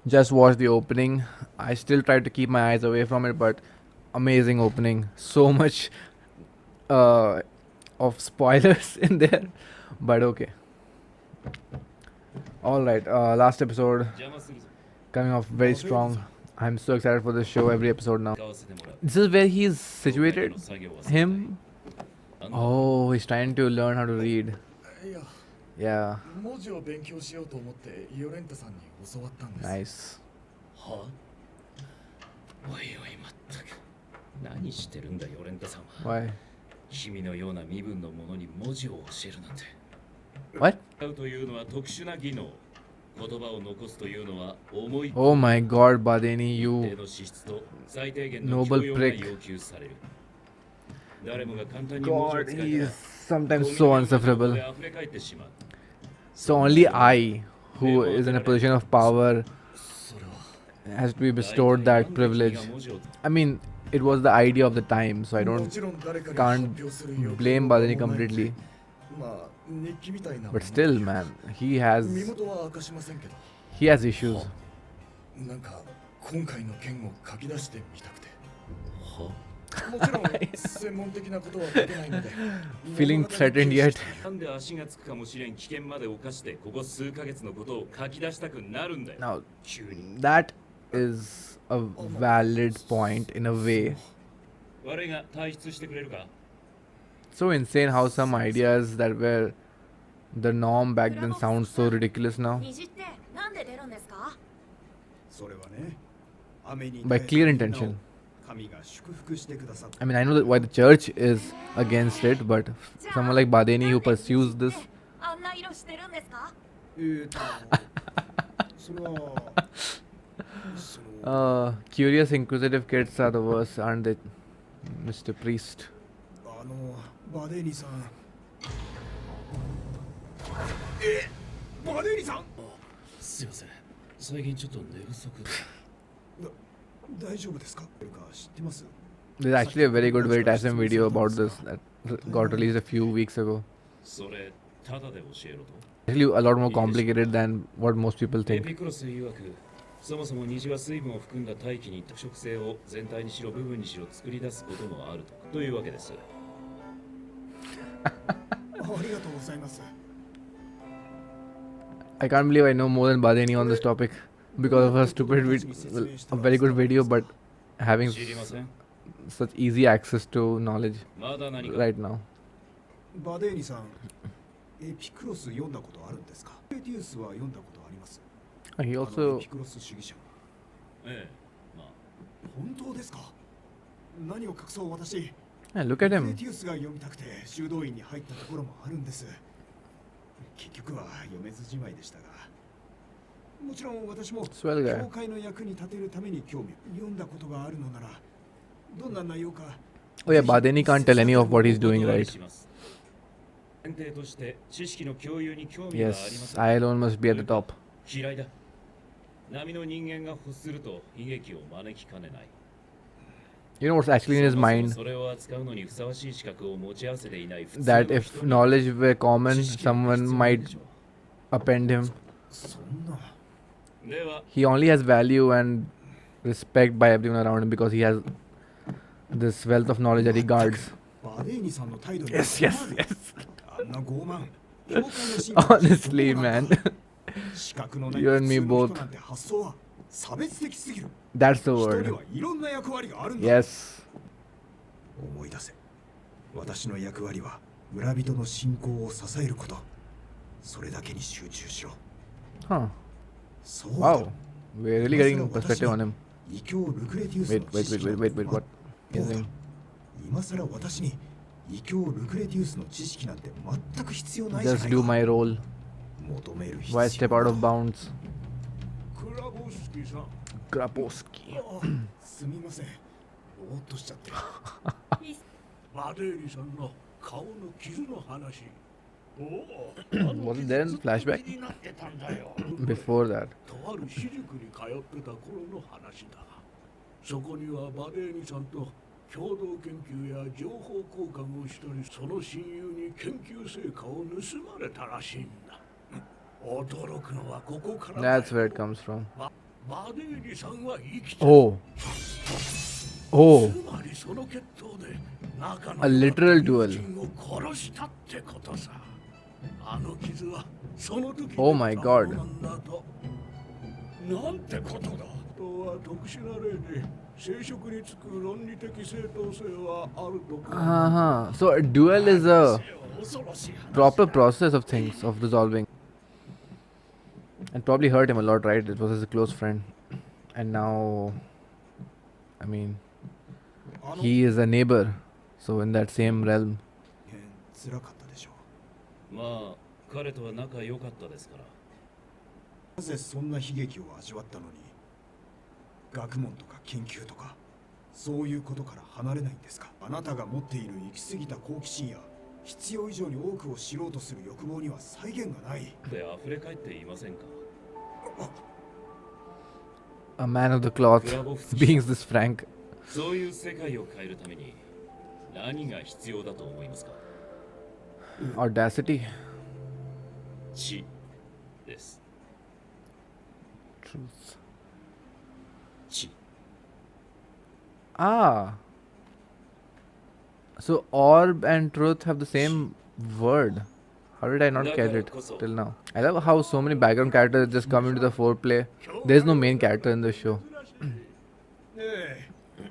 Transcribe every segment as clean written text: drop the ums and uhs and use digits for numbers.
Just watch the opening. I still try to keep my eyes away from it, but amazing opening. So much uh, of spoilers in there, but okay. All right, last episode coming off very strong. I'm so excited for this show every episode now. This is where he's situated. Him. Oh, he's trying to learn how to read. いや Yeah, 文字を勉強しようと思ってヨレンタさんに教わったんです nice. はおいおいまったく何してるんだヨレンタさんは Why? 君のような身分の者に文字を教えるなんて What? 使うというのは特殊な技能言葉を残すというのは重い Oh my God, Badeni, 一定 you の資質と最低限の noble 教養が prick. 要求される誰もが簡単に文字を God, 使 he え is た sometimes ら so insufferable. で溢れ返ってしまう So only I, who is in a position of power, それは has to be bestowed that privilege. I mean, it was the idea of the time, so I も don't ちろん誰かに can't 発表する予定 blame は Badeni もうないので completely. まあ日記みたいなも But の still, man, he 身 has 元は明かしませんけど he has issues. なんか今回の件を書き出してみたくてはもちろん専門的なことは書けないので Feeling threatened yet? なんで足がつくかもしれん危険まで犯してここ数ヶ月のことを書き出したくなるんだよ Now, 急に that is a valid point in a way. 我が退出してくれるか So insane how some ideas that were the norm back then sound so ridiculous now. 虹ってなんで出るんですか？それはね、雨に By clear intention. 神が祝福してくださった I mean, I know that why the church is against it, but someone like Badeni who pursues this, あんな色してるんですか？それはその curious, inquisitive kids are the worst, aren't they, Mr. Priest? バデーニさんバデーニさんすいません最近ちょっと寝不足で大丈夫ですか知ってます There's actually a very good Veritasm video about this that got released a few weeks ago. それただで教えろと Actually, a lot more complicated than what most people エ think. ピクロス曰くそもそも虹は水分を含んだ大気に特色性を全体にしろ部分にしろ作り出すこともあるというわけです ありがとうございます I can't believe I know more than Badeni on this topic because of her stupid, well, a very good video, but having 知りません such easy access to knowledge まだ何か right now. バデーニさんエピクロス読んだことあるんですかエティウスは読んだことあります He エ also ピクロス主義者ええまあ本当ですか何を隠そう私 yeah, look at エ him. ティウスが読みたくて修道院に入ったところもあるんです結局は読めずじまいでしたがもちろん私も Swell 教 guy. 会の役に立てるために興味読んだことがあるのならどんな内容か Oh yeah, Badeni can't tell any of what he's doing, お断り right? します前提として知識の共有に興味がありま Yes, せん I alone must be at the top. 嫌いだ波の人間が欲すると悲劇を招きかねない You know what's actually in his そもそも mind? それを扱うのにふさわしい資格を持ち合わせていない普通の That 人 if に knowledge were common, 知識が someone 必要 might でしょ append him. そんな うでは He only has value and respect by everyone around him because he has this wealth of knowledge that he guards. バデーニさんの態度に Yes, yes, yes. あんな傲慢教会の信徒 Honestly, man. 資格のない You and me 普通の人 both. なんて発想は差別的すぎる That's the 人に word. はいろんな役割があるんだ Yes. 思い出せ私の役割は村人の信仰を支えることそれだけに集中しろ Huh. そうだ Wow. We're really getting perspective on him. 異教ルクレティウス Wait, の wait, 知識 wait, wait, wait, wait. What? そう Is だ he? 今さら私に異教ルクレティウスの知識なんて全く必要ないじゃな Just い do か my role. 求める必 Why 要 step out of bounds? クラボスキーさん Kraposki. すみませんぼーっとしちゃってバデーニさんの顔の傷の話おお Was it there in flashback? 気になってたんだよ Before that. とある私塾に通ってた頃の話だそこにはバデーニさんと共同研究や情報交換をしたりその親友に研究成果を盗まれたらしいんだ驚くのはここからだよ That's where it comes from. バデーニさんは生きて Oh. Oh. つまりその決闘で中の A literal duel. 人を殺したってことさ。あの傷はその時に Oh my god. なんだと。なんてことだ。とは特殊な例で生殖につく論理的正当性はあるとか。So a duel is a 恐ろしい話 proper process of things, of resolving. And probably hurt him a lot, right? It was his close friend. And now, I mean, he is a neighbor. So in that same realm. 辛かったでしょう。まあ彼とは仲良かったですから。なぜそんな悲劇を味わったのに学問とか研究とかそういうことから離れないんですか。あなたが持っている行き過ぎた好奇心や必要以上に多くを知ろうとする欲望には際限がない。で溢れ返っていませんか。 A man of the cloth being this frank. そういう世界を変えるために何が必要だと思いますか。 Audacity. 知です。 Truth. 知。 Ah. So orb and truth have the same word. How did I not catch it till now? I love how so many background characters just come into the foreplay. There's no main character in the show.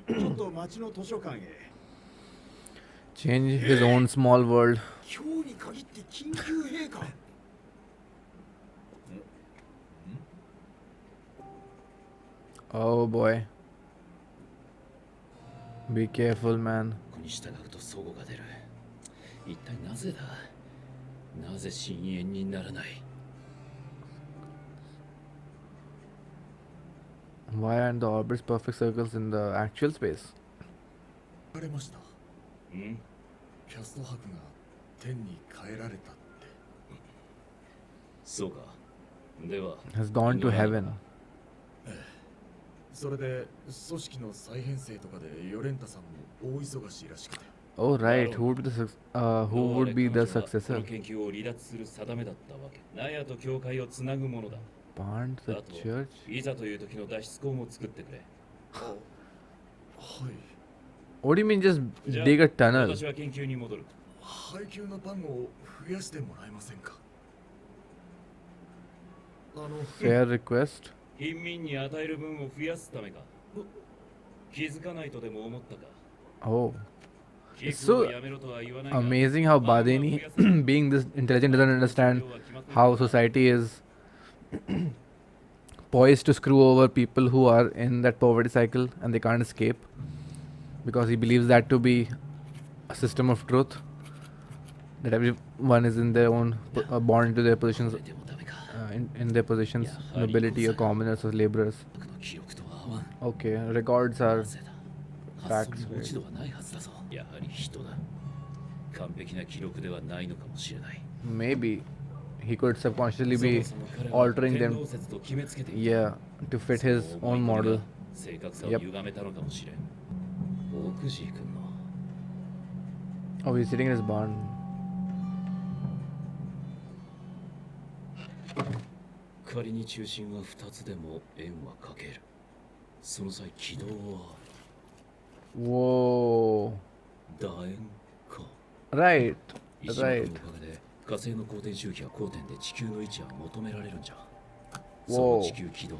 ちょっと町の図書館へ。 Change his own small world. 今日に限って緊急閉館。Oh boy. Be careful, man. ここに従うと齟齬が出る。一体なぜだ。なぜ深淵にならない。 Why aren't the orbits perfect circles in the actual space? 言われました。ん？キャスト博が天に変えられたって。そうか。では。 Has gone to heaven. それで組織の再編成とかでヨレンタさんも大忙しいらしくて。 Oh right, who would be the successor? この研究を離脱する定めだったわけ。ナヤと教会をつなぐものだ。 Bond the あと church? いざという時の脱出口も作ってくれ。はい。 What do you mean just じゃあ dig a tunnel? 私は研究に戻る。配給の番号を増やしてもらえませんか。Fair request? 貧民に与える分を増やすためか。気づかないとでも思ったか。 Oh. 寄付 So をやめろとは言わないが amazing how Badeni, being this intelligent, doesn't understand how society is poised to screw over people who are in that poverty cycle and they can't escape because he believes that to be a system of truth, that everyone is in their own born into their positions, in their positions, nobility or commoners or laborers. Okay, records are facts. 落ち度はないはずだぞ。やはり人だ。完璧な記録ではないのかもしれない。 Maybe he could subconsciously be altering them, yeah, to fit his own model. 正確さを歪めたのかもしれん。オークジー君の Oh, he's sitting in his barn. 仮に中心は2つでも円はかける。その際軌道は Whoa. 楕円か。 Right. 石丸 Right. のおかげで火星の公転周期は公転で地球の位置は求められるんじゃ。 Whoa. その地球軌道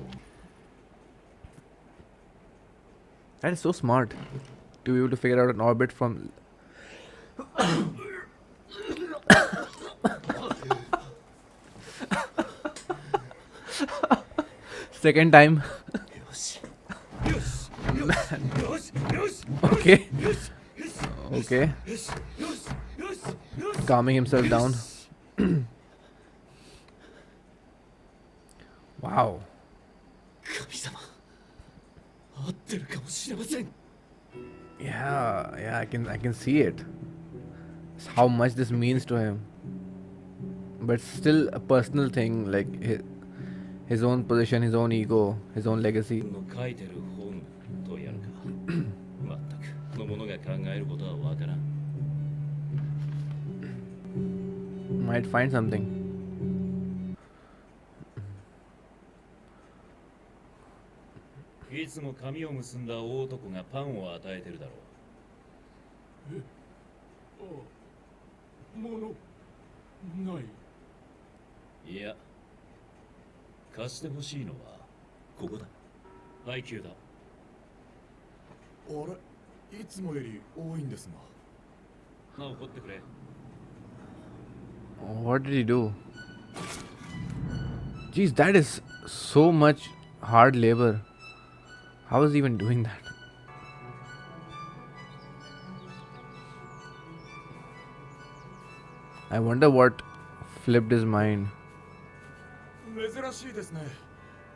That is so smart to be able to figure out an orbit from. Second time. Okay. Okay. Calming himself down. Wow. 神様合ってるかもしれません。 Yeah, I can see it. It's how much this means to him. But it's still a personal thing, like his own position, his own ego, his own legacy. の書いてる本とやるか。まったくのものが考えることはわからん。 Might find something. いつも髪を結んだ大男がパンを与えてるだろものない。う。いや、貸してほしいのはここだ。配給だ。あれ、いつもより多いんですが。なお怒ってくれ。What did he do? Jeez, that is so much hard labor. How is he even doing that? I wonder what flipped his mind. 珍しいですね。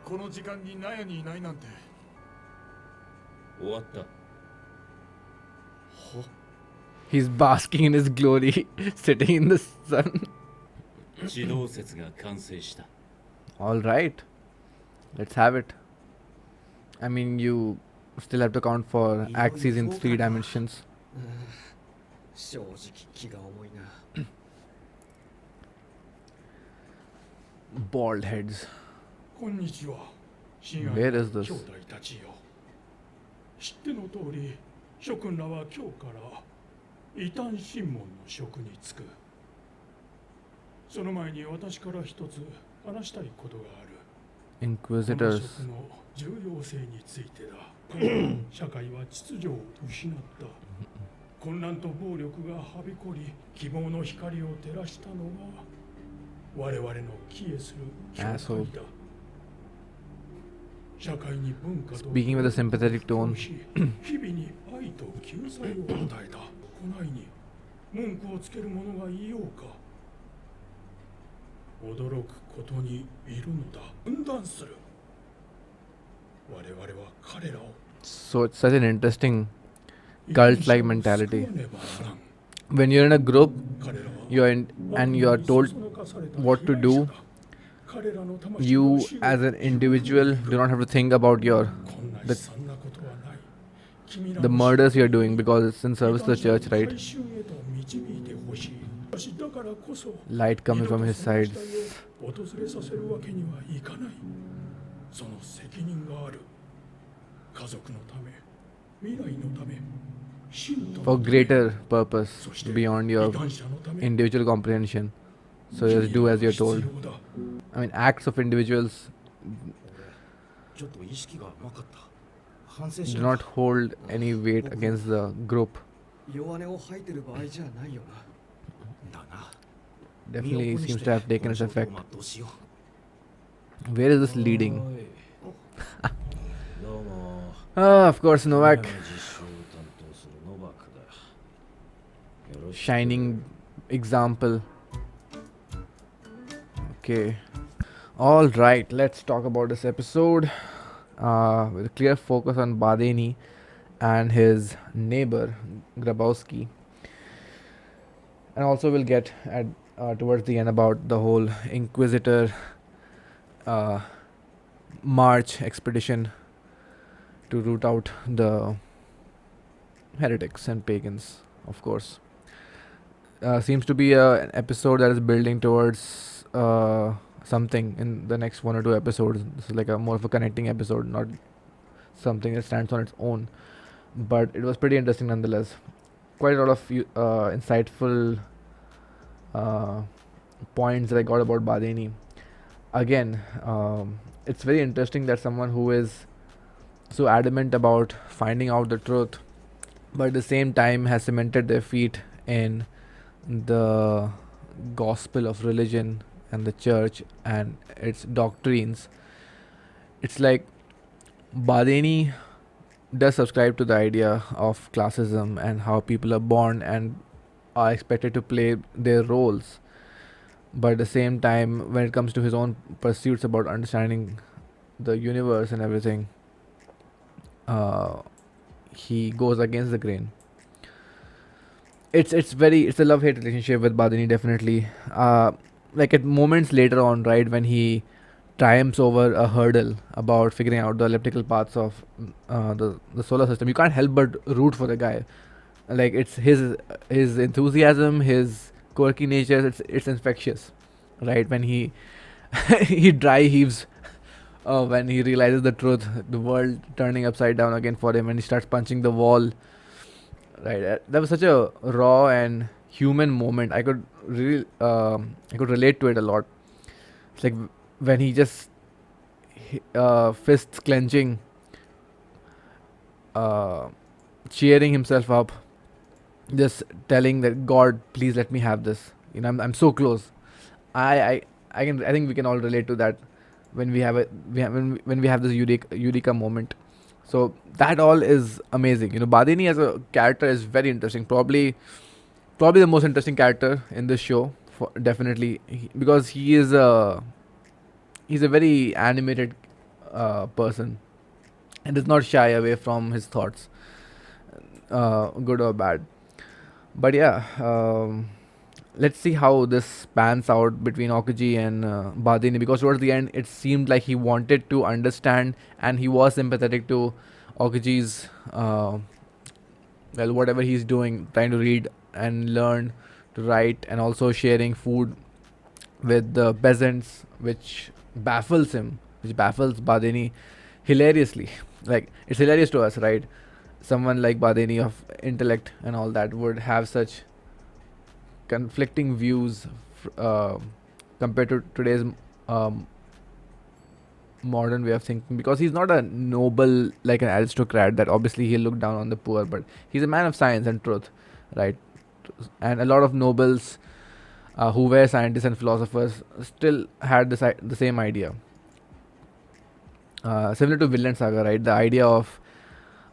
この時間に納屋にいないなんて。終わった。 He's basking in his glory, sitting in the sun. 地動説が完成した。 Alright, let's have it. I mean, you still have to account for axes in 3 dimensions. 正直気が重いな。 Bald heads. こんにちは。 Where is this? 兄弟たちよ。知っての通り、諸君らは今日から異端審問の職に就く。その前に私から一つ話したいことがある。この Inquisitors. 職の重要性についてだ。社会は秩序を失った。混乱と暴力がはびこり、希望の光を照らしたのが我々の帰依する教会 Asshole. だ。社会に文化と Speaking with a sympathetic tone. 日々に愛と救済を与えた。こないに文句をつける者がいようか。驚くことにいるのだ。分断する。我々は彼らを So it's such an interesting cult-like mentality. When you're in a group, and you are told what to do, you as an individual do not have to think about the murders you're doing because it's in service to the church, right? Light coming from his sides. 訪れさせるわけにはいかない。その責任がある。家族のため、未来のため、信徒の For ため、 greater purpose そして beyond your 異端者のため、 individual comprehension. So just do as you're told. 必要だ。 I mean, acts of individuals ちょっと意識が甘かった。反省し do な not hold any weight against the group. 弱音を吐いてる場合じゃないよな。だな。 Definitely seems to have taken its effect. どうしよ Where is this leading? どうも。 Ah, of course, Novak. 実習を担当するノバクだ。よろしく。 Shining example. Okay. All right, let's talk about this episode with a clear focus on Badeni and his neighbor Grabowski. And also we'll get at towards the end about the whole inquisitor march expedition to root out the heretics and pagans, of course. Seems to be an episode that is building towards something in the next 1 or 2 episodes. This is like a more of a connecting episode, not something that stands on its own. But it was pretty interesting nonetheless. Quite a lot of insightful points that I got about Badeni. Again, it's very interesting that someone who is so adamant about finding out the truth, but at the same time has cemented their feet in the gospel of religion and the church and its doctrines. It's like Badeni does subscribe to the idea of classism and how people are born and are expected to play their roles. But at the same time, when it comes to his own pursuits about understanding the universe and everything, he goes against the grain. It's a love-hate relationship with Badeni, definitely. Like at moments later on, right, when he triumphs over a hurdle about figuring out the elliptical paths of the solar system, you can't help but root for the guy. Like it's his enthusiasm, his quirky nature, it's infectious, right? When he he dry heaves when he realizes the truth, the world turning upside down again for him, and he starts punching the wall. Right, that was such a raw and human moment. I could relate to it a lot. It's like when he just fists clenching, uh, cheering himself up, just telling that God, please let me have this. I'm so close. I I think we can all relate to that when we have when we have this eureka moment. So that all is amazing. Badini as a character is very interesting. Probably the most interesting character in this show. Definitely because he's a very animated person and does not shy away from his thoughts, good or bad. But yeah, let's see how this pans out between Okuji and Badini, because towards the end it seemed like he wanted to understand and he was sympathetic to Okuji's whatever he's doing, trying to read and learn to write, and also sharing food with the peasants, which baffles Badeni hilariously. Like, it's hilarious to us, right? Someone like Badeni of intellect and all that would have such conflicting views compared to today's um, modern way of thinking, because he's not a noble like an aristocrat that obviously he'll look down on the poor, but he's a man of science and truth, right? And a lot of nobles who were scientists and philosophers still had the same idea, similar to Vinland Saga, right? The idea of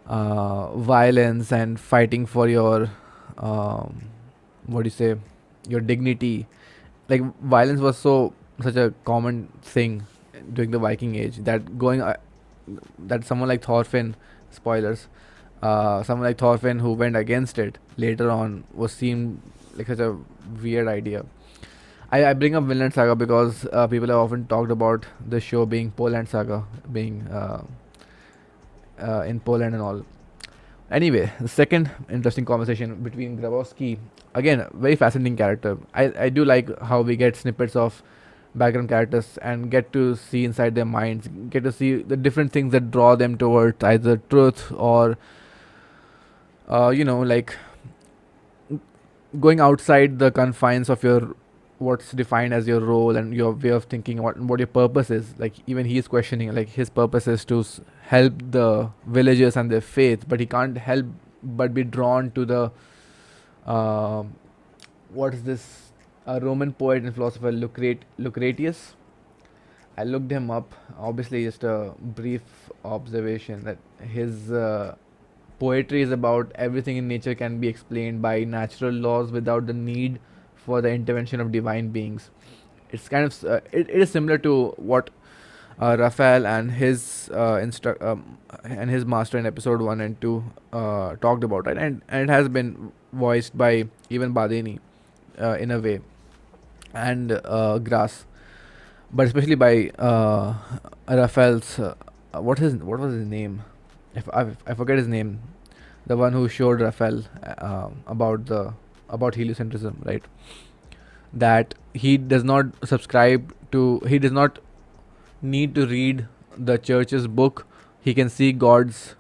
violence and fighting for your what do you say, your dignity. Like, violence was such a common thing during the Viking Age that someone like Thorfinn, spoilers, someone like Thorfinn who went against it later on was seen like such a weird idea. I bring up Vinland Saga because people have often talked about the show being Poland Saga, being in Poland and all. Anyway, the second interesting conversation between Grabowski, again, very fascinating character. I do like how we get snippets of background characters and get to see inside their minds, get to see the different things that draw them towards either truth or, like going outside the confines of your what's defined as your role and your way of thinking, what your purpose is. Like, even he is questioning, like, his purpose is to help the villagers and their faith, but he can't help but be drawn to the uh, what is this, a Roman poet and philosopher, Lucretius. I looked him up. Obviously, just a brief observation that his poetry is about everything in nature can be explained by natural laws without the need for the intervention of divine beings. It's kind of it is similar to what Raphael and and his master in episode 1 and 2 talked about, right? And it has been voiced by even Badeni in a way, and Grass, but especially by Raphael's. What was his name? If I forget his name, the one who showed Raphael about heliocentrism, right? That he does not he does not need to read the church's book. He can see God's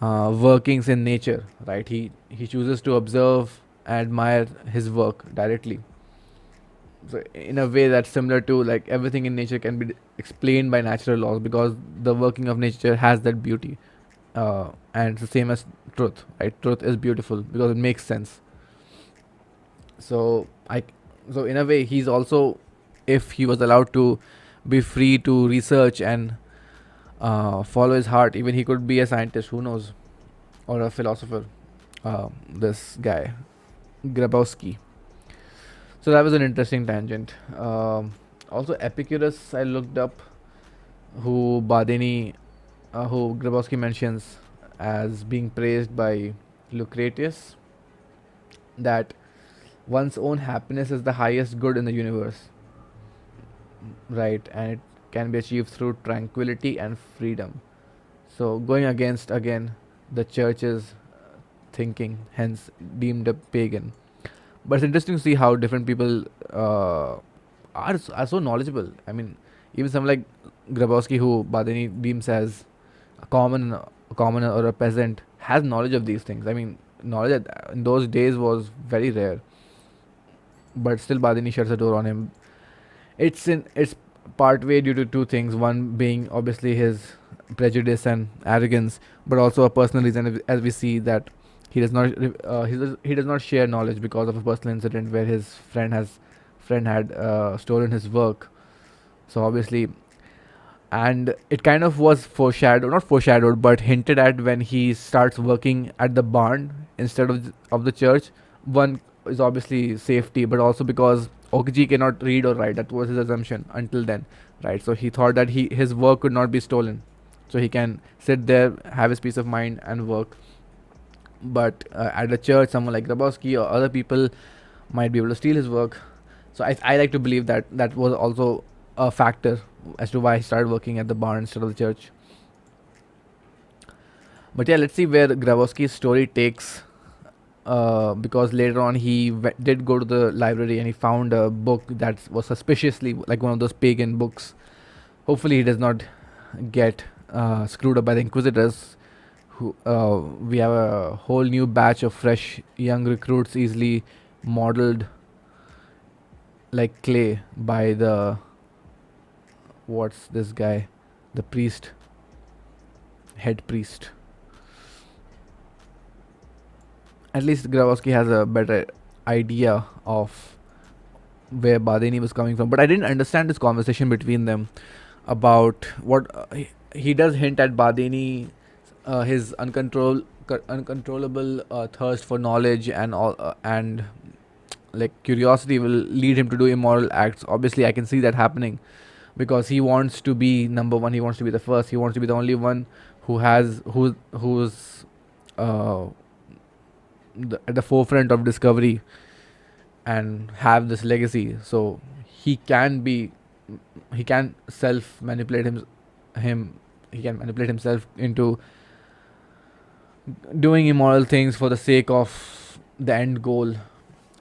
workings in nature, right? He chooses to observe and admire his work directly. So in a way that's similar to, like, everything in nature can be explained by natural laws because the working of nature has that beauty, and it's the same as truth, right? Truth is beautiful because it makes sense. So so in a way, he's also, if he was allowed to be free to research and follow his heart, even he could be a scientist, who knows, or a philosopher. This guy, Grabowski. So that was an interesting tangent. Also, Epicurus, I looked up, who Grabowski mentions as being praised by Lucretius, that one's own happiness is the highest good in the universe, right? And it can be achieved through tranquility and freedom. So, going against again the church's thinking, hence deemed a pagan. But it's interesting to see how different people are so knowledgeable. I mean, even some like Grabowski, who Badeni deems as a commoner or a peasant, has knowledge of these things. I mean, knowledge in those days was very rare, but still Badeni shuts the door on him. It's part way due to two things. One being obviously his prejudice and arrogance, but also a personal reason, as we see that he does not share knowledge because of a personal incident where his friend had stolen his work. So obviously, and it kind of was foreshadowed, not foreshadowed, but hinted at when he starts working at the barn instead of the church. One is obviously safety, but also because Okji cannot read or write. That was his assumption until then, right? So he thought that his work could not be stolen, so he can sit there, have his peace of mind, and work. But at the church, someone like Grabowski or other people might be able to steal his work. So I like to believe that that was also a factor as to why he started working at the barn instead of the church. But yeah, let's see where Grabowski's story takes. Because later on he did go to the library and he found a book that was suspiciously like one of those pagan books. Hopefully he does not get screwed up by the inquisitors. Who we have a whole new batch of fresh young recruits, easily modeled like clay by the what's this guy, the priest, head priest. At least Grabowski has a better idea of where Badeni was coming from, but I didn't understand this conversation between them about what he does hint at Badeni, his uncontrollable thirst for knowledge and all, and like curiosity will lead him to do immoral acts. Obviously, I can see that happening because he wants to be number one. He wants to be the first. He wants to be the only one who's at the forefront of discovery and have this legacy. So he can self manipulate him he can manipulate himself into doing immoral things for the sake of the end goal.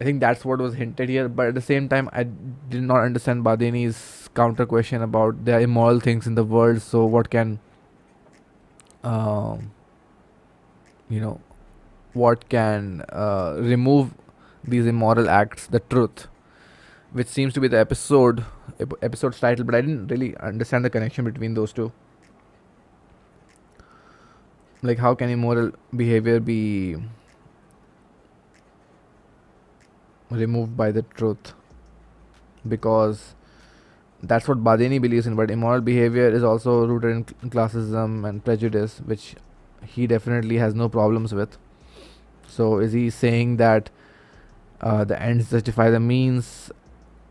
I think that's what was hinted here, but at the same time I did not understand Badeni's counter question about the immoral things in the world. So what can you know what can remove these immoral acts? The truth, which seems to be the episode's title, but I didn't really understand the connection between those two. Like, how can immoral behavior be removed by the truth? Because that's what Badeni believes in, but immoral behavior is also rooted in classism and prejudice, which he definitely has no problems with. So is he saying that the ends justify the means?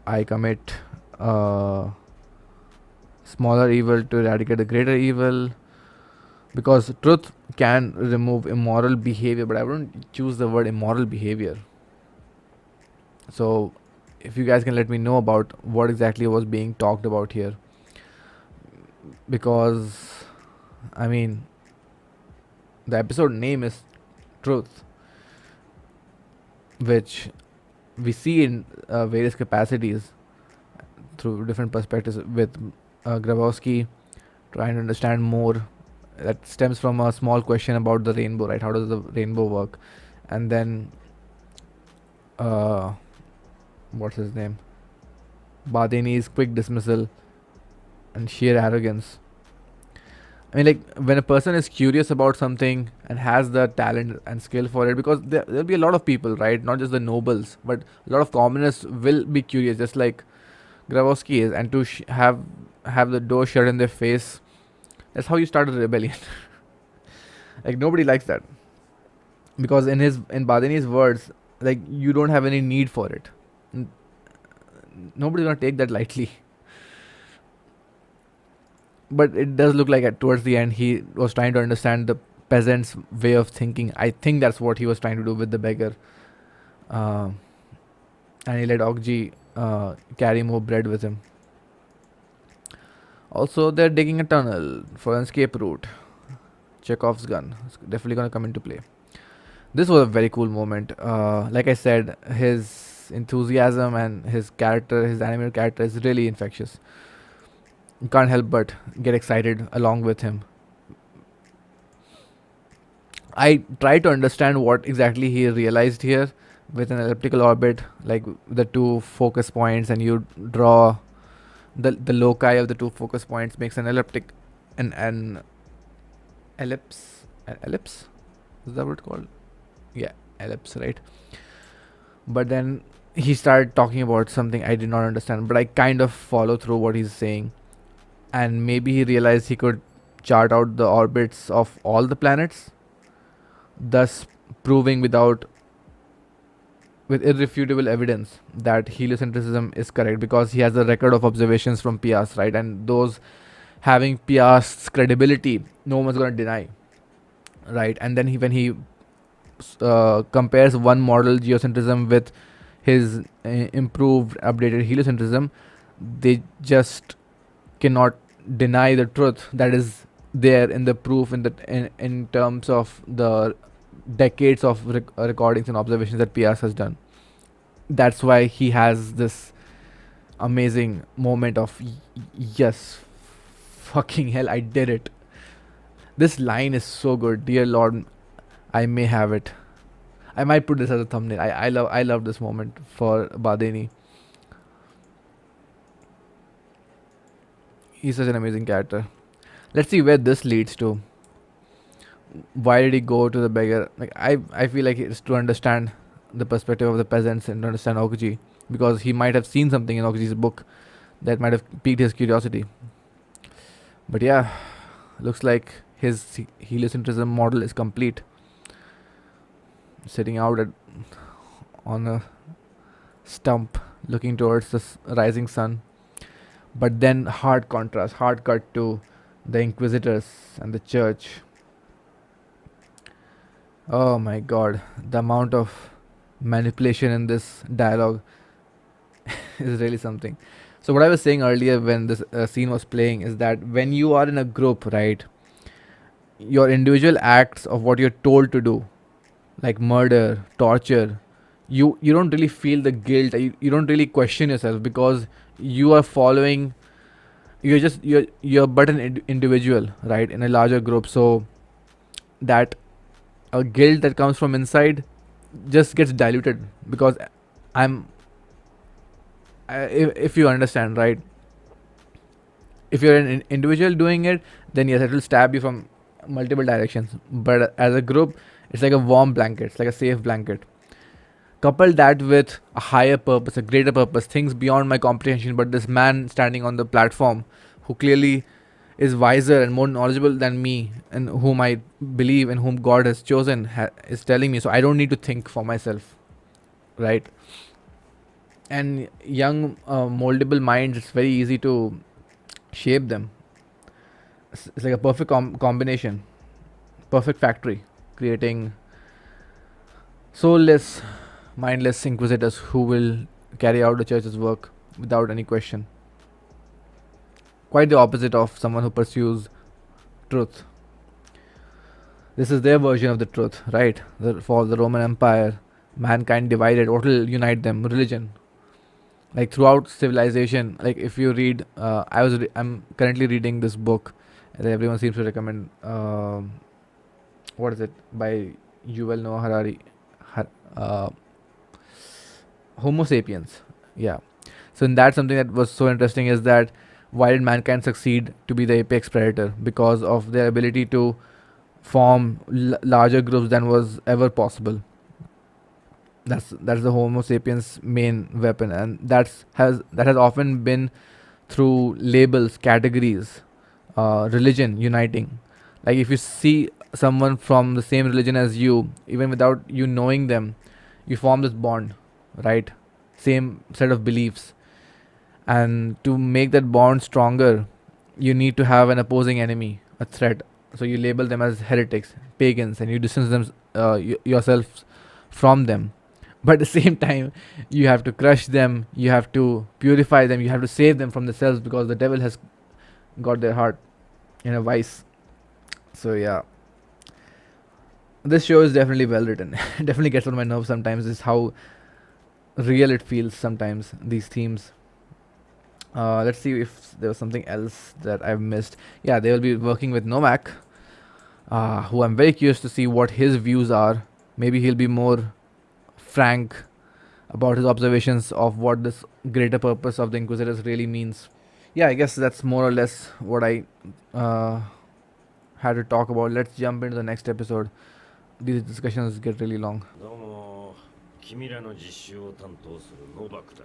I commit smaller evil to eradicate the greater evil? Because truth can remove immoral behavior, but I wouldn't choose the word immoral behavior. So if you guys can let me know about what exactly was being talked about here, because I mean the episode name is Truth, which we see in various capacities through different perspectives, with Grabowski trying to understand more. That stems from a small question about the rainbow, right? How does the rainbow work? And then what's his name, Badeni's quick dismissal and sheer arrogance. I mean, like, when a person is curious about something and has the talent and skill for it, because there'll be a lot of people, right? Not just the nobles, but a lot of commoners will be curious, just like Grabowski is, and to have the door shut in their face. That's how you start a rebellion. Like, nobody likes that, because in Badeni's words, like, you don't have any need for it. Nobody's gonna take that lightly. But it does look like towards the end he was trying to understand the peasant's way of thinking. I think that's what he was trying to do with the beggar, and he let Okji carry more bread with him. Also, they're digging a tunnel for an escape route. Chekhov's gun is definitely gonna come into play. This was a very cool moment. Like I said, his enthusiasm and his animated character is really infectious. you can't help but get excited along with him. I try to understand what exactly he realized here with an elliptical orbit, like the two focus points, and you draw the loci of the two focus points makes an elliptic, an ellipse, an ellipse. Is that what it's called? Yeah, ellipse, right? But then he started talking about something I did not understand, but I kind of follow through what he's saying, and maybe he realized he could chart out the orbits of all the planets, thus proving with irrefutable evidence that heliocentrism is correct, because he has a record of observations from Piast, right? And those having Piast's credibility, no one's going to deny, right? And then when he compares one model geocentrism with his improved, updated heliocentrism, they just cannot deny the truth that is there in the proof in terms of the decades of recordings and observations that Piast has done. That's why he has this amazing moment of yes, fucking hell, I did it. This line is so good. Dear Lord, I may have it. I might put this as a thumbnail. I love this moment for Badeni. He's such an amazing character. Let's see where this leads to. Why did he go to the beggar? Like I feel like it's to understand the perspective of the peasants and to understand Okuji, because he might have seen something in Okuji's book that might have piqued his curiosity. But yeah, looks like his heliocentrism model is complete. Sitting out on a stump, looking towards the rising sun. But then hard contrast, hard cut to the inquisitors and the church. Oh my god, the amount of manipulation in this dialogue is really something. So what I was saying earlier when this scene was playing is that when you are in a group, right, your individual acts of what you're told to do, like murder, torture, you don't really feel the guilt. You don't really question yourself, because you are following. You're but an individual, right, in a larger group. So that a guilt that comes from inside just gets diluted, because I'm if you understand, right, if you're an individual doing it, then yes, it will stab you from multiple directions. But as a group, it's like a warm blanket, it's like a safe blanket. Couple that with a higher purpose, a greater purpose, things beyond my comprehension, but this man standing on the platform who clearly is wiser and more knowledgeable than me, and whom I believe and whom God has chosen, is telling me, so I don't need to think for myself, right? And young moldable minds, it's very easy to shape them. It's like a perfect combination, perfect factory, creating soulless, mindless inquisitors who will carry out the church's work without any question. Quite the opposite of someone who pursues truth. This is their version of the truth, right? For the Roman Empire, mankind divided. What will unite them? Religion. Like throughout civilization, like if you read, I'm currently reading this book that everyone seems to recommend. What is it by Yuval Noah Harari? Uh, Homo sapiens. Yeah. So in that, something that was so interesting is that why did mankind succeed to be the apex predator? Because of their ability to form larger groups than was ever possible. That's the Homo sapiens main weapon, and that has often been through labels, categories, religion uniting. Like if you see someone from the same religion as you, even without you knowing them, you form this bond, right? Same set of beliefs, and to make that bond stronger, you need to have an opposing enemy, a threat. So you label them as heretics, pagans, and you distance them yourself from them. But at the same time, you have to crush them, you have to purify them, you have to save them from themselves, because the devil has got their heart in a vice. So yeah, this show is definitely well written. It definitely gets on my nerves sometimes, is how real it feels sometimes, these themes. Let's see if there was something else that I've missed. Yeah, they will be working with Novak, who I'm very curious to see what his views are. Maybe he'll be more frank about his observations of what this greater purpose of the Inquisitors really means. Yeah, I guess that's more or less what I uh, had to talk about. Let's jump into the next episode. These discussions get really long. どうも君らの実習を担当するノバクだ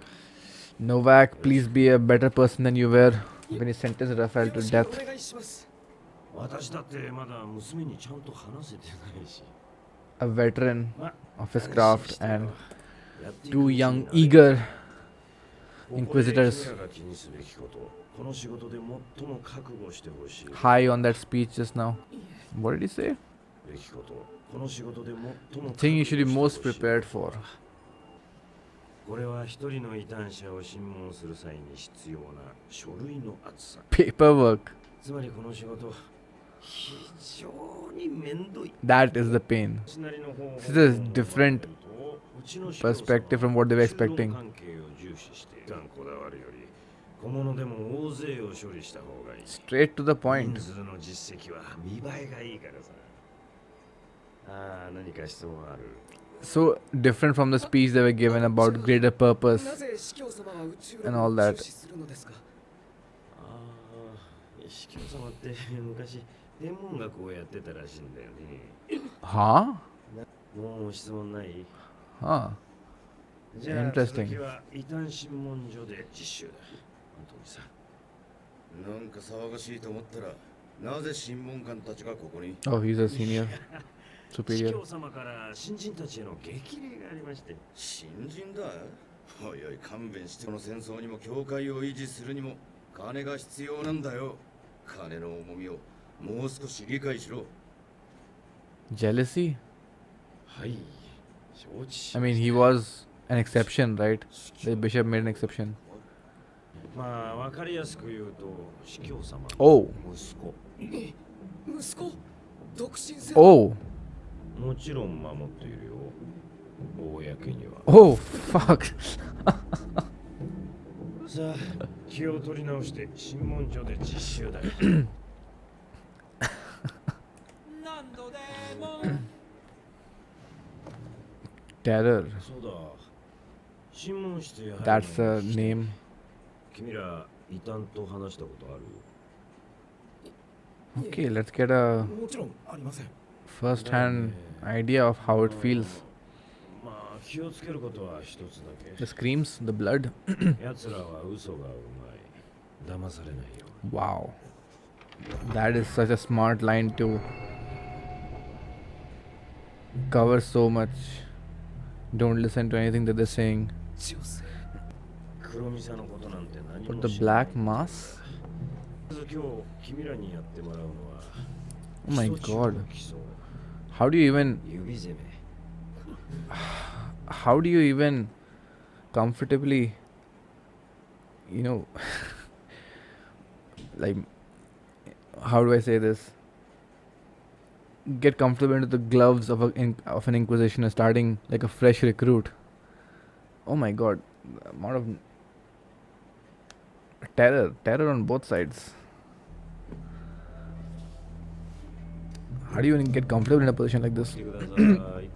Novak, please be a better person than you were when you sentenced Raphael よ to ろしく death. お願いします。私だってまだ娘にちゃんと話せてないし A veteran ま of his craft 安心してよ and やっていく two うちに young, 慣れ eager ここで Inquisitors 君らが気にすべきことこの仕事で最も覚悟してほしい high on that speech just now. What did he say? べきことこの仕事で最も Thing you should be 覚 most 悟してほしい prepared for. これは一人の異端者を審問する際に必要な書類の厚さ Paperwork. つまりこの仕事非常に面倒い That is the pain. This is a different perspective from what they were expecting. こだわるより小物でも大勢を処理した方がいい Straight to the point. 人数の実績は見栄えがいいからさああ何か質問ある So different from the speech they were given about greater purpose なぜ司教様は宇宙 and 論 all を that. 重視するのですか。ああ司教様って昔天文学をやってたらしいんだよね Huh? もう質問ない Huh. じゃあ Interesting. 続きは異端審問所で実習だ本当にさなんか騒がしいと思ったらなぜ審問官たちがここに Oh, he's a senior 司 superior. 教様から新人たちへの激励がありまして新人だおいおい勘弁してこの戦争にも教会を維持するにも金が必要なんだよ金の重みをもう少し理解しろ Jealousy? はい承知し I ま mean, した he was an exception, right? The bishop made an exception. まあ分かりやすく言うと司教様の Oh. 息子息子、独身性。Oh. もちろん守っているよ公には Oh, fuck. さあ気を取り直して審問所で実習だよ何度でも Terror. そうだ審問室へ入る That's 前 a に name. 君ら異端と話したことある Okay, let's get a もちろんありません。 first-hand idea of how it feels. まあ気をつけることは一つだ The け screams, the blood. 奴らは嘘がうまい騙されないよ Wow. That is such a smart line to cover so much. Don't listen to anything that they're saying. 女性。黒ミサのことなんて何 But も the 知らない black mass? まず今日君らにやってもらうのは Oh my 基礎中 god. の基礎 How do you even 指攻め how do you even comfortably, you know, like, how do I say this, get comfortable into the gloves of of an inquisitioner starting like a fresh recruit? Oh my god, the amount of terror on both sides. How do you even get comfortable in a position like this? 来てください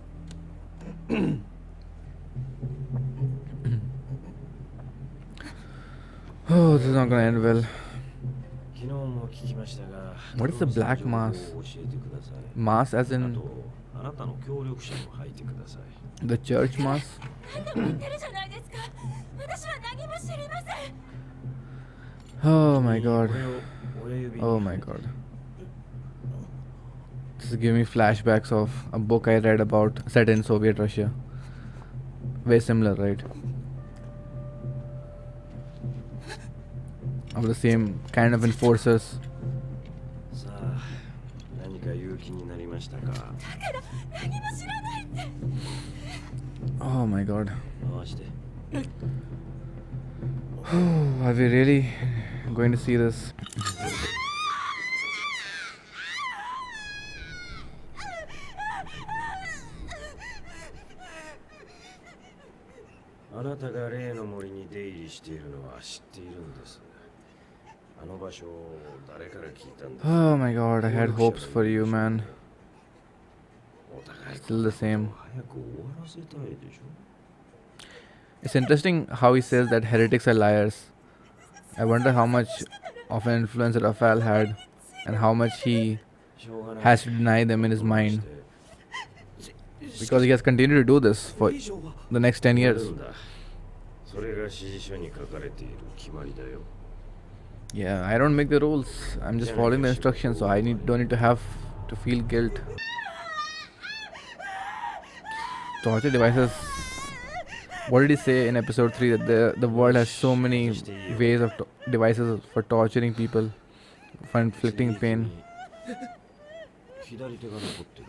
Oh, this is not gonna end well. 昨日も聞きましたが What is the black mass? 教えてください Mass as あ in とあなたの協力者も入ってください the church mass? 何でも言ってるじゃないですか。私は何も知りません。 Oh my god. これを親指に Oh my god. This is giving me flashbacks of a book I read about set in Soviet Russia. Very similar, right? Of the same kind of enforcers. さあ何か勇気になりましたか何も知らないって。 Oh my god. 回して Are we really going to see this? あなたが例の森に出入りしているのは知っているんです。あの場所を誰から聞いたんですか？ Oh my god, I had hopes for you, man. お互い Still the same. 早く終わらせたいでしょ。 It's interesting how he says that heretics are liars. I wonder how much of an influence Raphael had and how much he has to deny them in his mind. Because he has continued to do this for the next 10 years. それが指示書に書かれている決まりだよ。 Yeah, I don't make the rules. I'm just following the instructions, so I don't need to have to feel guilt. Torture devices. What did he say in episode 3 that the world has so many ways of devices for torturing people, for inflicting pain? 左手が残ってる。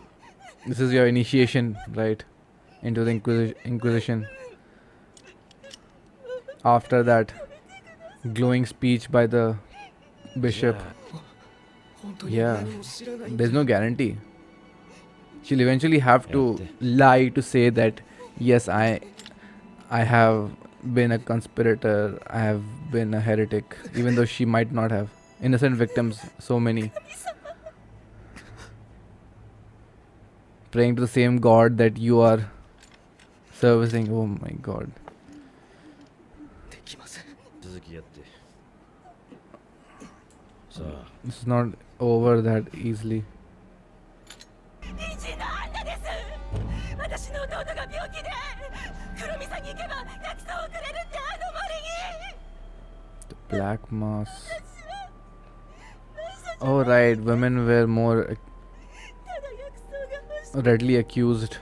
This is your initiation, right, into the Inquisition. After that glowing speech by the bishop. Yeah, there's no guarantee. She'll eventually have to lie to say that yes, I have been a conspirator, I have been a heretic, even though she might not have. Innocent victims, so many. Praying to the same God that you are servicing. Oh my god. 続きやって。さあ、 It's not over that easily. 隣人のアンナです。私の弟が病気で黒見さんに行けば薬草をくれるってあの森に。 The black mass. Oh right, women were more readily accused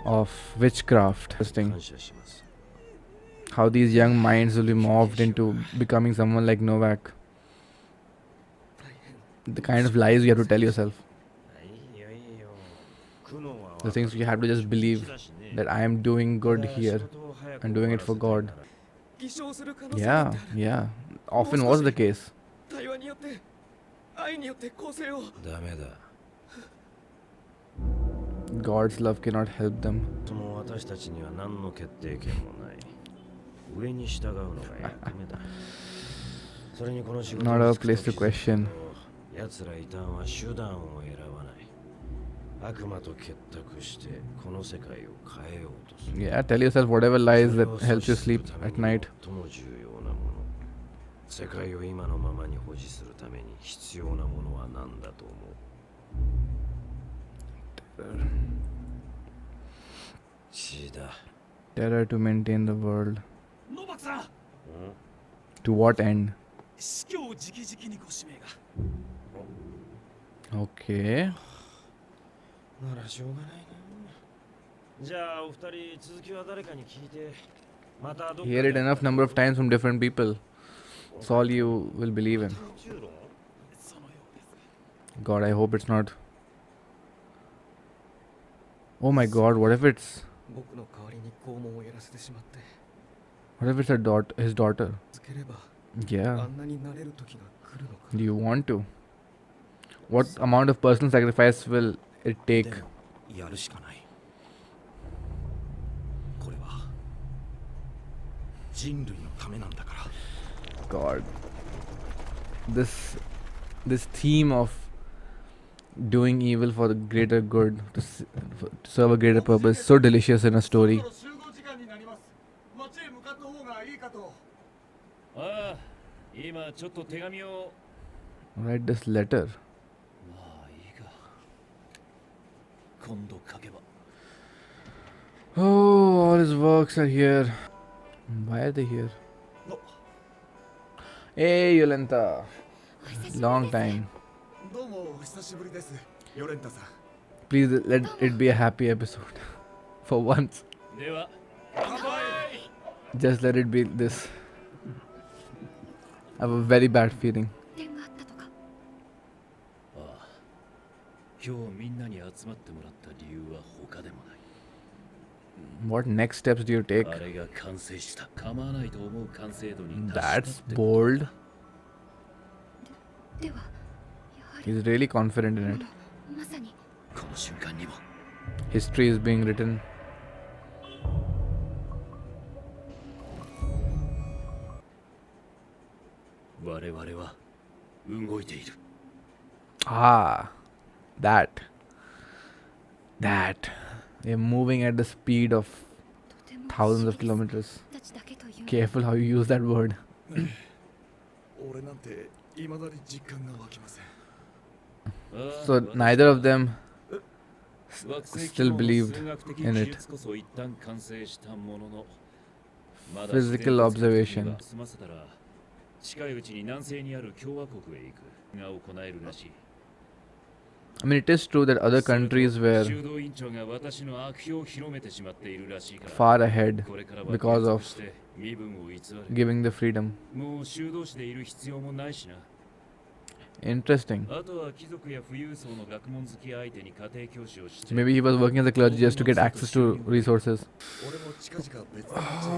of witchcraft. Interesting. 感謝します。 How these young minds will be morphed into becoming someone like Novak. The kind of lies you have to tell yourself. いいよいいよ。苦悩は The things you have to just believe that I am doing good here and doing it for God. 偽証する可能性 Yeah, だってある yeah. Often was the case. 対話によって愛によって構成をダメだ。 God's love cannot help them. とも私たちには何の決定権もない。上に従うのが役目だ。それにこの仕事 Not a place to question. 奴ら異端は手段を選ばない。悪魔と結託してこの世界を変えようとする。 Yeah, tell yourself whatever lies that helps you sleep at night. 最も重要なもの。世界を今のままに保持するために必要なものは何だと思う。血だ。 Terror to maintain the world. ノバクさん、 To what end? 司教直々にご指名が。 Okay. ならしょうがないな。じゃあお二人続きは誰かに聞いて、またどっか Hear it enough number of times from different people. It's all you will believe in. そのようです。 God, I hope it's not. Oh my god, what if it's 僕の代わりに拷問をやらせてしまって what if it's his daughter? つければ Yeah. あんなになれる時が来るのか Do you want to? What amount of personal sacrifice will it take? やるしかない。これは人類のためなんだから。 God. This theme of doing evil for the greater good, to serve a greater purpose, so delicious in a story. 集合時間になります。町へ向かった方がいいかと。ああ、今ちょっと手紙を。 Write this letter. まあいいが。今度書けば。 Oh, all his works are here. Why are they here? Hey, Yolanta. Long time. どうもお久しぶりです。ヨレンタさん。 Please let it be a happy episode. For once. では、乾杯。 Just let it be this. I have a very bad feeling. 点があったとか。ああ、今日みんなに集まってもらった理由は他でもない。 What next steps do you take? あれが完成した。構わないと思う完成度に That's bold. では、やはり He's really confident in it. まさにこの瞬間にも。 History is being written. 我々は動いている。 Ah, that. They're moving at the speed of thousands of kilometers. Careful how you use that word. 俺なんて未だに実感が湧きません。 So neither of them still believed in it. Physical observation. 近いうちに南西にある共和国へ行くが行えるらしい。 I mean, it is true that other countries were 修道院長が私の悪評を広めてしまっているらしいから。 far ahead これからは because of 継続して身分を偽る。 giving the freedom. もう修道士でいる必要もないしな。 Interesting. あとは貴族や富裕層の学問好き相手に家庭教師をして。 So maybe he was working as a clergy just to get access to resources. 俺も近々別の道へ行こうと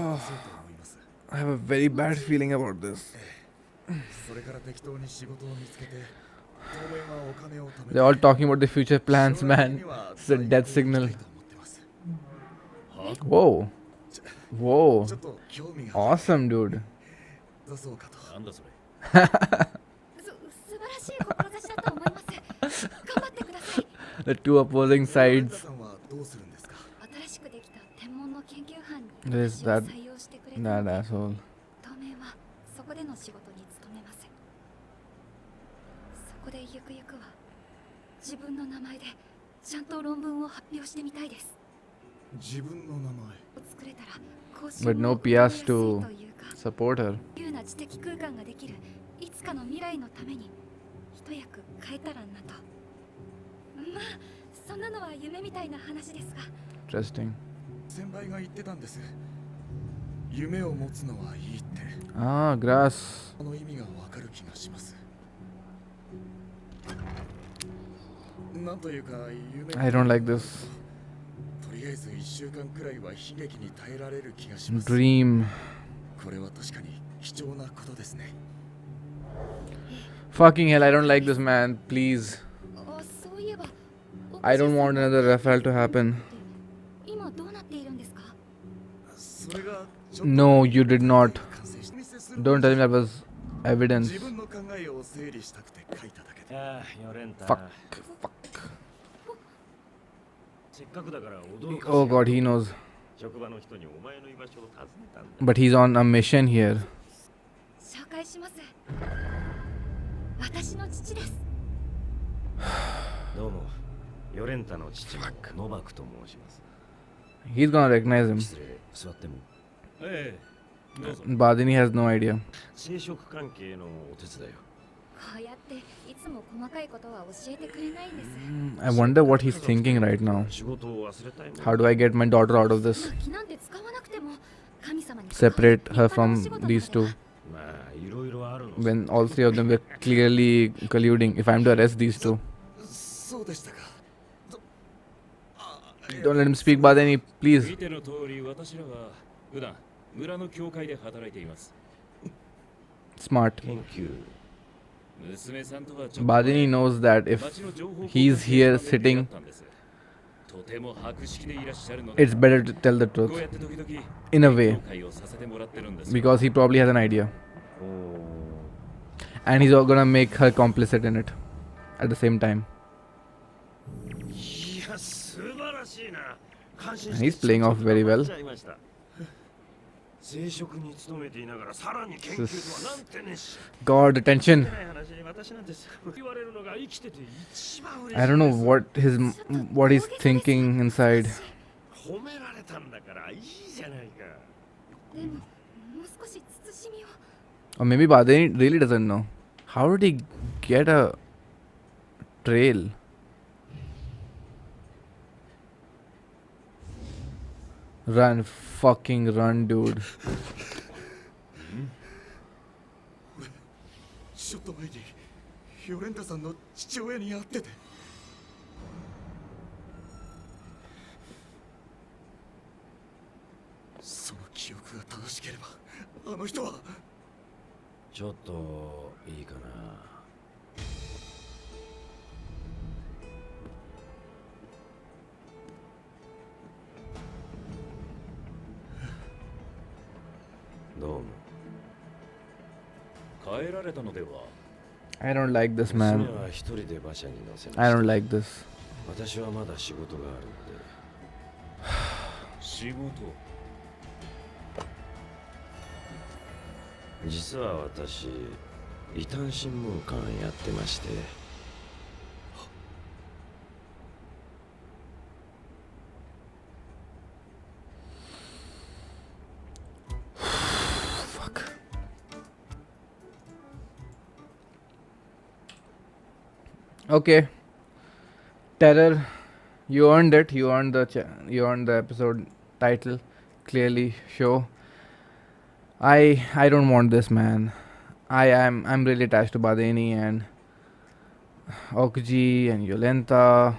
思います。 I have a very bad feeling about this. それから適当に仕事を見つけて、当面はお金を貯めて。 They're all talking about the future plans, man. It's a death signal. Whoa. Whoa. ちょっと興味が。 Awesome, dude. 出そうかと。なんだそれ。素晴らしい志だと思います。頑張ってください。 The two opposing さ sides. んはどうするんですか。新しくできた天文の研究班に There's 私を that 採用してくれた that ので asshole. 当面はそこでの仕事に勤めます。そこでゆくゆくは自分の名前でちゃんと論文を発表してみたいです。自分の名前。作れたら更新 But も no 行いやす PS いと to いうか support her. 自由な知的空間ができるいつかの未来のために一役変えたらなと。まあそんなのは夢みたいな話ですが。 Interesting. 先輩が言ってたんです。夢を持つのはいいって。 Ah, grass. その意味がわかる気がします。なんというか夢。 I don't like this. とりあえず1週間くらいは悲劇に耐えられる気がします。 Dream. これは確かに貴重なことですね。 Fucking hell, I don't like this, man. Please. あ、そういえば I don't want another Rafael to happen. 今どうなっているんですか。それがちょっと No, you did not. 完成して Don't tell me that was evidence. 自分の考えを整理したくて書いただけで。ああ、ヨレンタ。 Fuck. せっかくだから驚かせ Oh god, he knows. 職場の人にお前の居場所を尋ねたんだ。 But he's on a mission here. 紹介します。私の父です。どうも、ヨレンタの父のノバクと申します。 He's gonna recognize him. 失礼、座っても。ええ、どうぞ。 Badeni has no idea. 生殖関係のお手伝いを。こうやっていつも細かいことは教えてくれないんです。 I wonder what he's thinking right now. 仕事を忘れたいもん。 How do I get my daughter out of this? 気なんて使わなくても神様に Separate her from these two. まあ、いろいろあるの。 When all three of them were clearly colluding. If I'm to arrest these two. そうでしたか。 Don't let him speak, Badeni, please. 見ての通り、私らは普段村の教会で働いています。 Smart. 研究。娘さんとはちょっと Badeni knows that if 町の情報 he's here 交換で出会 sitting, ったんです。とても博識でいらっしゃるので it's better to tell the こう truth. やって時々 In a way. 勉強会をさせてもらってるんですよ。 Because he probably has an idea. And he's gonna make her complicit in it. At the same time. いや、素晴らしいな。感心 And he's playing off very well. 生殖に勤めていながらさらに研究とはなんてねし。 God, attention. 話に私なんて言われるのが生きてて一番嬉しい。 I don't know what he's thinking inside. 褒められたんだからいいじゃないか。でももう少し慎みを。 Or maybe Badeni really doesn't know. How did he get a trail? Run, fucking run, dude. ちょっと前にヨレンタさんの父親に会ってて。その記憶が正しければあの人は。ちょっといいかな。どうも。変えられたのでは。 I don't like this 娘 man. は一人で馬車に乗せ I ま don't した。 like this. 私はまだ仕事があるので。仕事。実は私、異端審問官やってまして。Fuck. Okay. Terror. You earned it. You earned the episode title. Clearly show. I don't want this, man. I'm really attached to Badeni and Okji and Yolenta.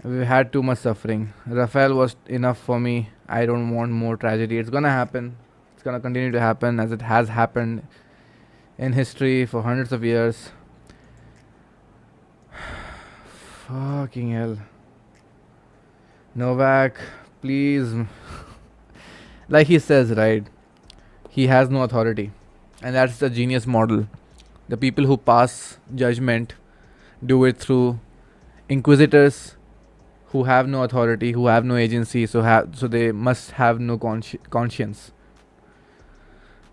We've had too much suffering. Rafael was enough for me. I don't want more tragedy. It's gonna happen. It's gonna continue to happen as it has happened in history for hundreds of years. Fucking hell. Novak, please. Like he says, right? He has no authority. And that's the genius model. The people who pass judgment do it through inquisitors who have no authority, who have no agency, so they must have no conscience.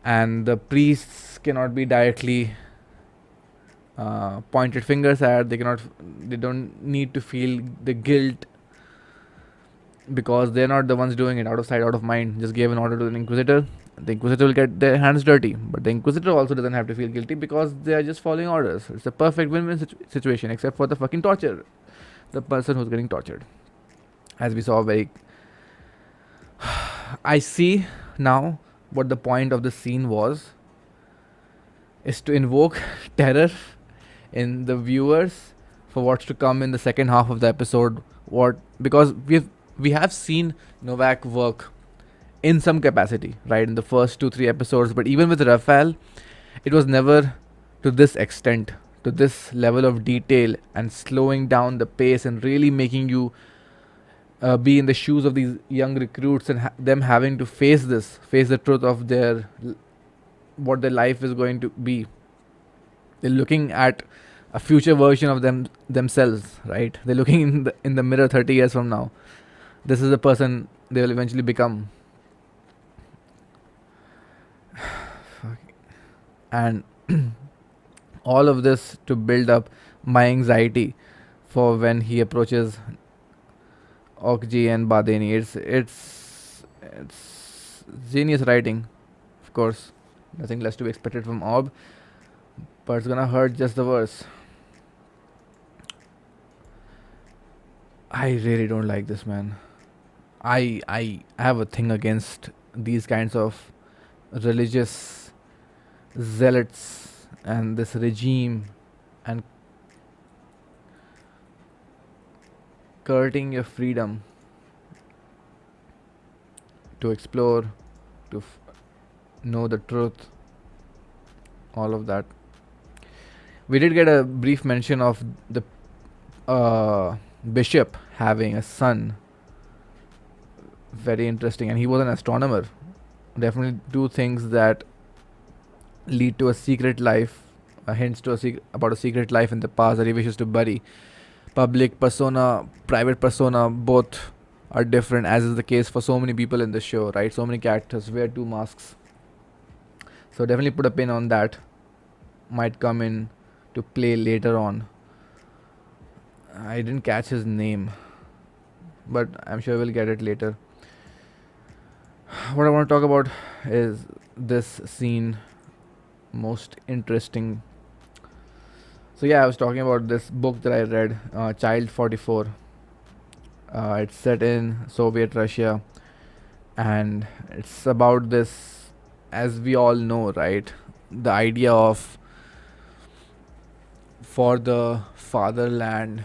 And the priests cannot be directly pointed fingers at. They don't need to feel the guilt because they're not the ones doing it. Out of sight, out of mind. Just gave an order to an inquisitor. The inquisitor will get their hands dirty, but the inquisitor also doesn't have to feel guilty because they are just following orders. It's a perfect win-win situation, except for the fucking torture. The person who's getting tortured, as we saw very. I see now what the point of the scene was. Is to invoke terror in the viewers for what's to come in the second half of the episode. Because we have seen Novak work in some capacity, right, in the first 2-3 episodes, but even with Rafael, it was never to this extent, to this level of detail and slowing down the pace and really making you be in the shoes of these young recruits and them having to face the truth of what their life is going to be. They're looking at a future version of themselves, right? They're looking in the mirror 30 years from now. This is the person they will eventually become. And all of this to build up my anxiety for when he approaches Okji and Badeni. It's genius writing, of course. Nothing less to be expected from Orb, but it's gonna hurt just the worse. I really don't like this, man. I have a thing against these kinds of religious zealots and this regime and curting your freedom to explore, to know the truth, all of that. We did get a brief mention of the bishop having a son. Very interesting, and he was an astronomer. Definitely do things that lead to a secret life, hints to about a secret life in the past that he wishes to bury. Public persona, private persona, both are different, as is the case for so many people in the show, right? So many characters wear two masks. So definitely put a pin on that. Might come in to play later on. I didn't catch his name, but I'm sure we'll get it later. What I want to talk about is this scene, most interesting. So yeah, I was talking about this book that I read, Child 44. It's set in Soviet Russia, and it's about this, as we all know, right? The idea of for the fatherland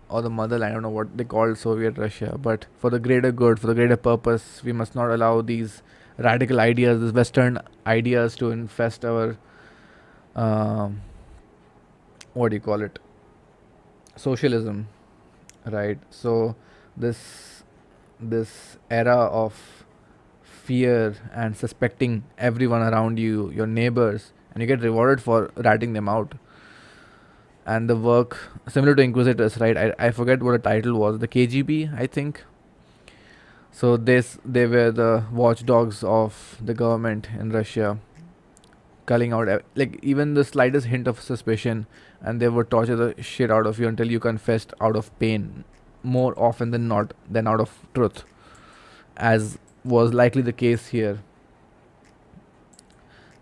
or the motherland, I don't know what they call Soviet Russia, but for the greater good, for the greater purpose, we must not allow these radical ideas, these Western ideas to infest our, what do you call it, socialism, right? So this era of fear and suspecting everyone around you, your neighbors, and you get rewarded for ratting them out. And the work similar to Inquisitors, right? I forget what the title was. The KGB, I think. So they were the watchdogs of the government in Russia, culling out like even the slightest hint of suspicion, and they would torture the shit out of you until you confessed out of pain, more often than not than out of truth, as was likely the case here.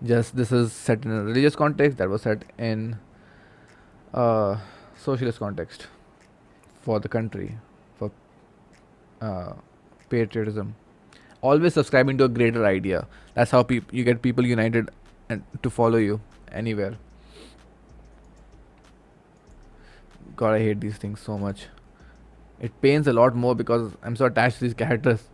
Just this is set in a religious context, that was set in a socialist context for the country, for uh, patriotism. Always subscribing to a greater idea. That's how you get people united and to follow you anywhere. God, I hate these things so much. It pains a lot more because I'm so attached to these characters,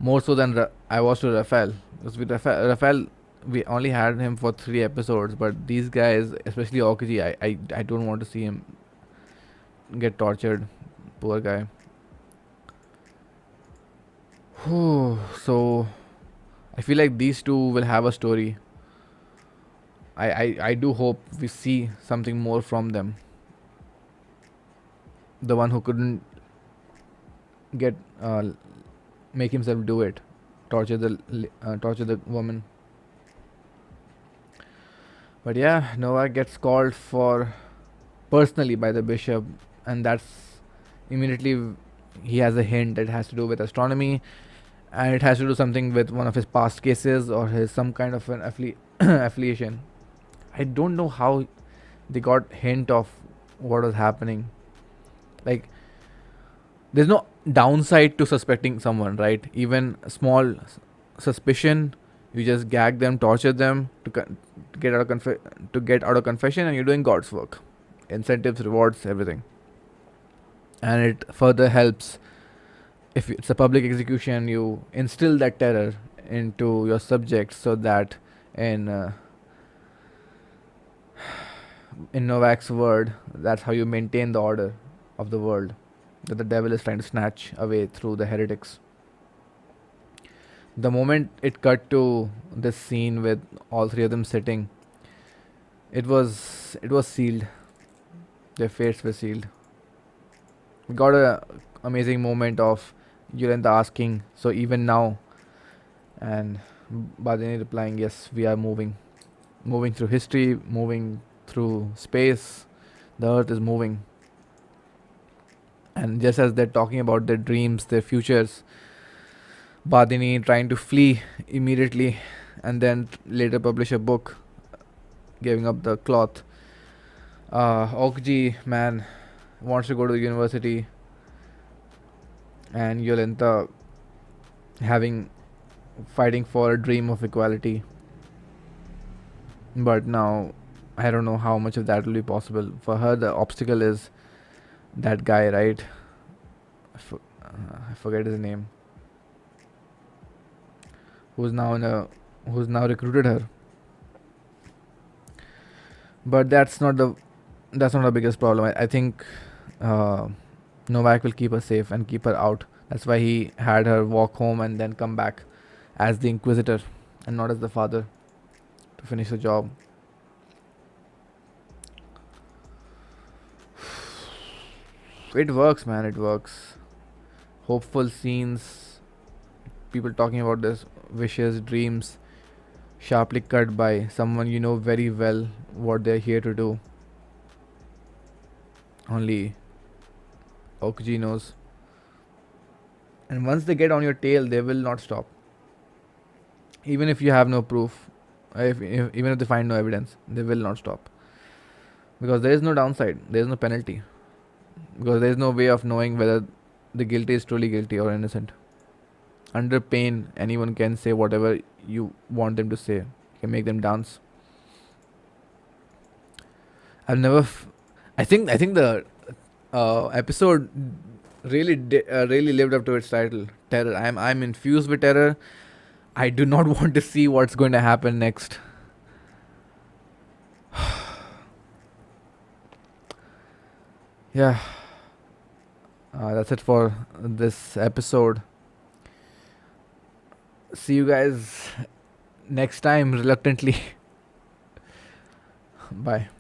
more so than I was to Raphael. Because with Raphael, we only had him for 3 episodes, but these guys, especially Okuji, I don't want to see him get tortured. Poor guy. So I feel like these two will have a story. I do hope we see something more from them. The one who couldn't get make himself do it, torture the woman. But yeah, Novak gets called for personally by the bishop, and that's immediately he has a hint that it has to do with astronomy, and it has to do something with one of his past cases or his some kind of an affiliation. I don't know how they got hint of what was happening. Like, there's no downside to suspecting someone, right? Even small suspicion, you just gag them, torture them to get out of confession, and you're doing God's work. Incentives, rewards, everything, and it further helps. If it's a public execution, you instill that terror into your subjects, so that in in Novak's word, that's how you maintain the order of the world that the devil is trying to snatch away through the heretics. The moment it cut to this scene with all three of them sitting, it was sealed. Their fates were sealed. We got a amazing moment of Yolanda asking, "So even now?" and Badeni replying, "Yes, we are moving through history, moving through space. The Earth is moving." And just as they're talking about their dreams, their futures, Badini trying to flee immediately and then later publish a book, giving up the cloth. Okji, man, wants to go to the university, and Yolenta fighting for a dream of equality. But now, I don't know how much of that will be possible. For her, the obstacle is that guy, right? I forget his name. Who's now recruited her. But that's not the biggest problem. I think Novak will keep her safe and keep her out. That's why he had her walk home and then come back as the inquisitor and not as the father to finish the job. It works, man. It works. Hopeful scenes, people talking about this wishes, dreams, sharply cut by someone you know very well what they're here to do. Only Okuji knows. And once they get on your tail, they will not stop. Even if you have no proof, even if they find no evidence, they will not stop. Because there is no downside, there is no penalty. Because there is no way of knowing whether the guilty is truly guilty or innocent. Under pain, anyone can say whatever you want them to say. You can make them dance. I've never. I think the episode really lived up to its title, terror. I'm infused with terror. I do not want to see what's going to happen next. Yeah. That's it for this episode. See you guys next time, reluctantly. Bye.